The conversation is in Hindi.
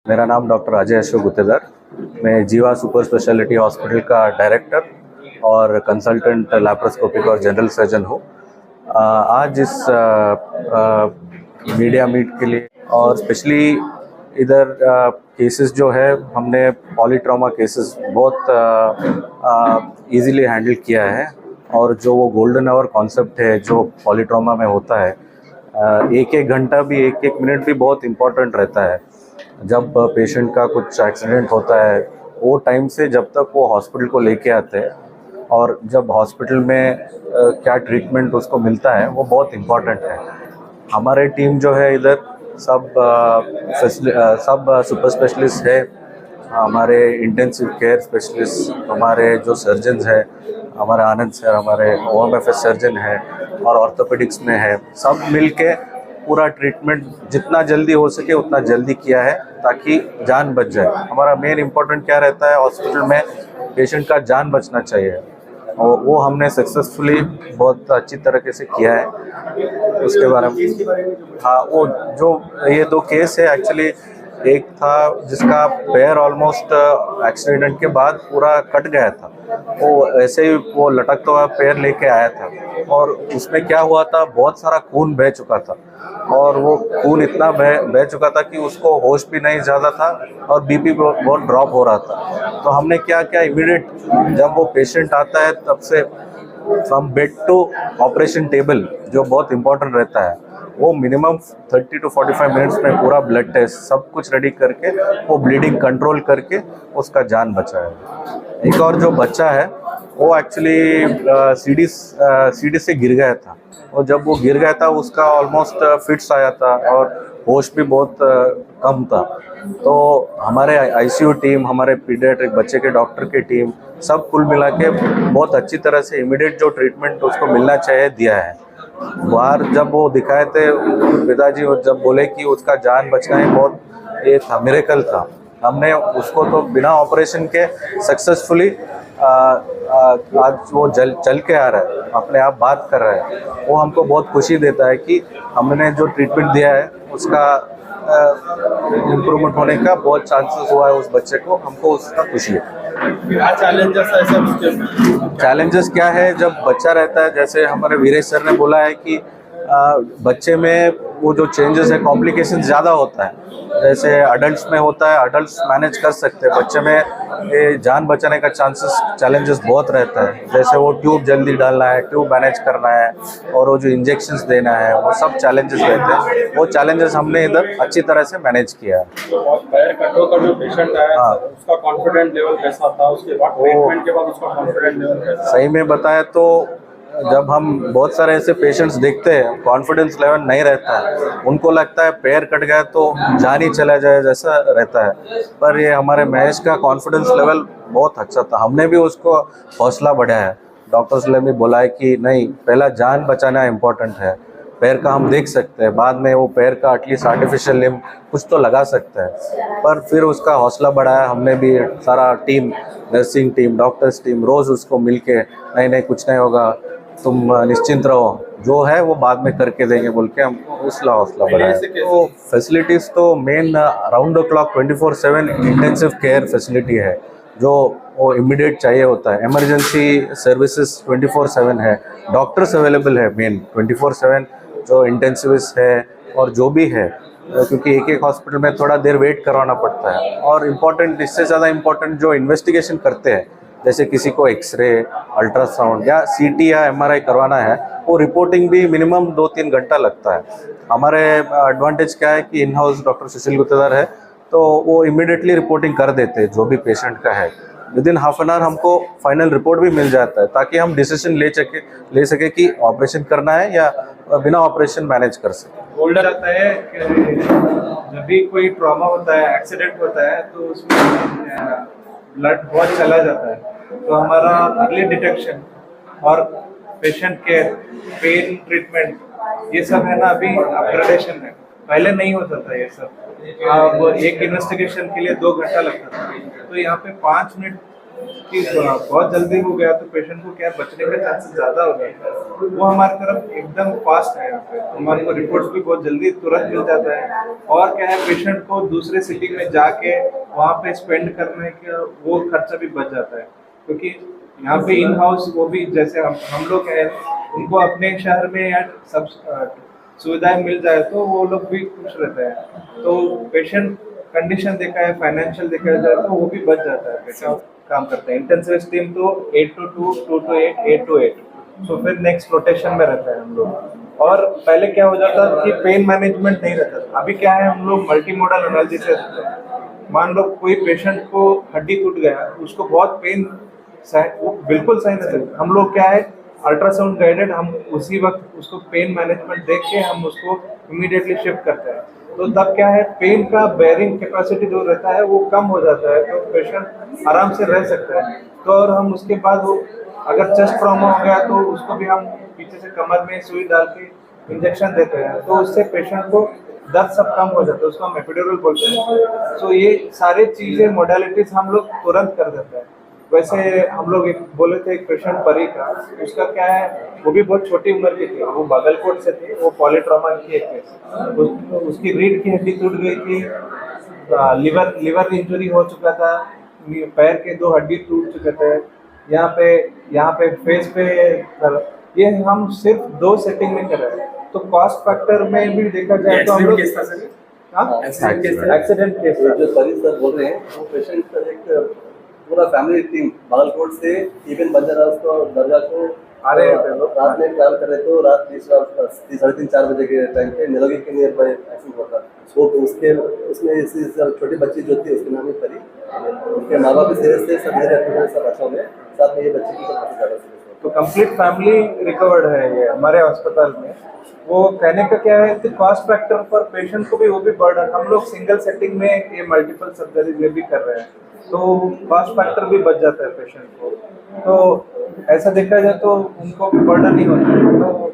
मेरा नाम डॉक्टर अजय अशोक गुत्तेदार। मैं जीवा सुपर स्पेशलिटी हॉस्पिटल का डायरेक्टर और कंसल्टेंट लैप्रोस्कोपिक और जनरल सर्जन हूँ। आज इस मीडिया मीट के लिए और स्पेशली इधर केसेस जो है हमने पॉलीट्रॉमा केसेस बहुत इजीली हैंडल किया है। और जो वो गोल्डन आवर कॉन्सेप्ट है जो पॉलीट्रॉमा में होता है, एक एक घंटा भी एक एक मिनट भी बहुत इम्पोर्टेंट रहता है। जब पेशेंट का कुछ एक्सीडेंट होता है वो टाइम से जब तक वो हॉस्पिटल को लेके आते हैं और जब हॉस्पिटल में क्या ट्रीटमेंट उसको मिलता है वो बहुत इम्पोर्टेंट है। हमारे टीम जो है इधर सब सुपर स्पेशलिस्ट है। हमारे इंटेंसिव केयर स्पेशलिस्ट, हमारे जो सर्जन्स हैं, हमारे आनंद सर, हमारे OMFS सर्जन है और ऑर्थोपेडिक्स में है, सब मिलके पूरा ट्रीटमेंट जितना जल्दी हो सके उतना जल्दी किया है ताकि जान बच जाए। हमारा मेन इम्पोर्टेंट क्या रहता है हॉस्पिटल में, पेशेंट का जान बचना चाहिए और वो हमने सक्सेसफुली बहुत अच्छी तरीके से किया है। उसके बारे में हाँ, वो जो ये दो केस है एक्चुअली, एक था जिसका पैर ऑलमोस्ट एक्सीडेंट के बाद पूरा कट गया था, वो ऐसे ही वो लटकता हुआ पैर लेके आया था और उसमें क्या हुआ था, बहुत सारा खून बह चुका था और वो खून इतना बह चुका था कि उसको होश भी नहीं ज़्यादा था और बीपी बहुत ड्रॉप हो रहा था। तो हमने क्या किया, इमीडिएट जब वो पेशेंट आता है तब से from bed to operation table जो बहुत इम्पोर्टेंट रहता है, वो मिनिमम 30 to 45 मिनट्स में पूरा ब्लड टेस्ट सब कुछ रेडी करके वो ब्लीडिंग कंट्रोल करके उसका जान बचाया। एक और जो बच्चा है वो एक्चुअली सीढ़ी से गिर गया था और जब वो गिर गया था उसका ऑलमोस्ट फिट्स आया था और होश भी बहुत कम था। तो हमारे ICU टीम, हमारे पीडियाट्रिक बच्चे के डॉक्टर की टीम, सब कुल मिला के बहुत अच्छी तरह से इमीडिएट जो ट्रीटमेंट उसको मिलना चाहिए दिया है। बाहर जब वो दिखाए थे पिताजी, जब बोले कि उसका जान बचना है, बहुत ये था, मिरेकल था। हमने उसको तो बिना ऑपरेशन के सक्सेसफुली आज वो चल के आ रहा है, अपने आप बात कर रहा है। वो हमको बहुत खुशी देता है कि हमने जो ट्रीटमेंट दिया है उसका इम्प्रूवमेंट होने का बहुत चांसेस हुआ है उस बच्चे को, हमको उसका खुशी है। क्या चैलेंजेस है सब? चैलेंजेस क्या है, जब बच्चा रहता है, जैसे हमारे वीरेश सर ने बोला है कि बच्चे में वो जो चेंजेस है, कॉम्प्लिकेशन ज़्यादा होता है। जैसे अडल्ट्स में होता है, अडल्ट्स मैनेज कर सकते हैं, बच्चे में ये जान बचाने का चैलेंजेस बहुत रहता है। जैसे वो ट्यूब जल्दी डालना है, ट्यूब मैनेज करना है और वो जो इंजेक्शंस देना है, वो सब चैलेंजेस रहते हैं। वो चैलेंजेस हमने इधर अच्छी तरह से मैनेज किया है। और पैर कटो का जो पेशेंट आया हाँ, उसका कॉन्फिडेंट लेवल कैसा था, उसके बाद ट्रीटमेंट के बाद उसका कॉन्फिडेंट लेवल कैसा? सही में बताया तो जब हम बहुत सारे ऐसे पेशेंट्स देखते हैं, कॉन्फिडेंस लेवल नहीं रहता है, उनको लगता है पैर कट गया तो जान ही चला जाए जैसा रहता है। पर ये हमारे महेश का कॉन्फिडेंस लेवल बहुत अच्छा था, हमने भी उसको हौसला बढ़ाया है। डॉक्टर्स ने भी बोला है कि नहीं, पहला जान बचाना इम्पोर्टेंट है। पैर का हम देख सकते हैं, बाद में वो पैर का एटलीस्ट आर्टिफिशियल लिम्ब कुछ तो लगा सकता है, पर फिर उसका हौसला बढ़ाया हमने भी, सारा team, nursing team, doctors team, रोज़ उसको मिल के नहीं नहीं कुछ नहीं होगा, तुम निश्चिंत रहो, जो है वो बाद में करके देंगे बोल के हम हौसला बढ़ाया। तो फैसिलिटीज़ तो main round the clock 24/7 intensive care facility है जो वो इमीडिएट चाहिए होता है। इमरजेंसी सर्विसेज 24/7 है, डॉक्टर्स अवेलेबल है मेन 24/7, जो इंटेंसिविस्ट है और जो भी है, क्योंकि एक एक हॉस्पिटल में थोड़ा देर वेट करवाना पड़ता है। और इम्पॉर्टेंट, इससे ज़्यादा इम्पॉर्टेंट जो इन्वेस्टिगेशन करते हैं, जैसे किसी को एक्सरे, अल्ट्रासाउंड या CT या MRI करवाना है, वो रिपोर्टिंग भी मिनिमम 2-3 घंटा लगता है। हमारे एडवांटेज क्या है कि इन हाउस डॉक्टर सुशील गुत्तेदार है, तो वो इमीडिएटली रिपोर्टिंग कर देते हैं जो भी पेशेंट का है। विदिन हाफ एन आवर हमको फाइनल रिपोर्ट भी मिल जाता है ताकि हम डिसीजन ले सके कि ऑपरेशन करना है या बिना ऑपरेशन मैनेज कर सके। गोल्डन आता है कि जब भी कोई ट्रॉमा होता है, एक्सीडेंट होता है, तो उसमें ब्लड बहुत चला जाता है, तो हमारा अर्ली डिटेक्शन और पेशेंट केयर, पेन ट्रीटमेंट, ये सब है ना अभी अपग्रेडेशन है। पहले नहीं होता था ये सब। अब एक इन्वेस्टिगेशन के लिए 2 घंटा लगता था, तो यहाँ पे 5 मिनट कि बहुत जल्दी हो गया तो पेशेंट को क्या बचने का चांसेस ज़्यादा हो गया, वो हमारी तरफ एकदम फास्ट है यहाँ पे। हमारे को रिपोर्ट्स भी बहुत जल्दी तुरंत मिल जाता है, और क्या है पेशेंट को दूसरे सिटी में जाके वहाँ पे स्पेंड करने का वो खर्चा भी बच जाता है, क्योंकि यहाँ पे इन हाउस वो भी जैसे हम लोग हैं, उनको अपने शहर में या सब सुविधाएं मिल जाए तो वो लोग भी खुश रहते हैं। तो पेशेंट कंडीशन देखा है, फाइनेंशियल देखा जाए तो वो भी बच जाता है, पेशेंट काम करते हैं। इंटेंसिव टीम तो 8 to 2, 2 to 8, 8 to 8, तो फिर नेक्स्ट रोटेशन में रहता है हम लोग। और पहले क्या हो जाता कि पेन मैनेजमेंट नहीं रहता था, अभी क्या है हम लोग मल्टी मोडल एनालिसिस रहते हैं। मान लो कोई पेशेंट को हड्डी टूट गया, उसको बहुत पेन वो बिल्कुल सही नहीं, हम लोग क्या है अल्ट्रासाउंड गाइडेड, हम उसी वक्त उसको पेन मैनेजमेंट देख के हम उसको इमीडिएटली शिफ्ट करते हैं। तो तब क्या है पेन का बेयरिंग कैपेसिटी जो रहता है वो कम हो जाता है, तो पेशेंट आराम से रह सकता है। तो और हम उसके बाद वो अगर चेस्ट ट्रॉमा हो गया तो उसको भी हम पीछे से कमर में सुई डाल के इंजेक्शन देते हैं, तो उससे पेशेंट को दर्द सब कम हो जाता है, उसको हम एपिड्यूरल बोलते हैं। तो ये सारी चीज़ें मोडालिटीज हम लोग तुरंत कर देते हैं। वैसे हम लोग एक बोले थे एक पेशेंट परी का, उसका क्या है वो भी बहुत छोटी उम्र की थी, वो बागलकोट से थी, वो पॉलीट्रॉमा की एक केस, उसकी रीढ़ की हड्डी टूट गई थी, लिवर इंजरी हो चुका था, पैर के 2 हड्डी टूट चुके थे, यहाँ पे फेस पे, ये हम सिर्फ 2 सेटिंग में कर रहे हैं। तो कॉस्ट फैक्टर में भी देखा जाए तो हम लोग एक्सीडेंट केस जो सरी सर बोल रहे हैं वो पेशेंट का एक पूरा फैमिली टीम बागलकोट से इवन बंजारा को दरगाह को आ रहे थे लोग, रात में ट्रैवल कर रहे थे, रात 3:30-4 बजे के टाइम पे निरोगी के नियर बाय एक्सीडेंट हुआ था। वो उसके उसमें इसी छोटी बच्ची जो थी उसके नाम ही परी, उनके माँ बाप भी सीरियस थे, सब मेरे सब अच्छा में, साथ में ये बच्ची की बहुत ज़्यादा सीरियस। तो कंप्लीट फैमिली रिकवर्ड है ये हमारे अस्पताल में। वो कहने का क्या है कि कॉस्ट फैक्टर पर पेशेंट को भी वो भी बर्डन, हम लोग सिंगल सेटिंग में ये मल्टीपल सर्जरी ये भी कर रहे हैं, तो कॉस्ट फैक्टर भी बच जाता है पेशेंट को। तो ऐसा देखा जाए तो उनको भी बर्डन नहीं होता है, तो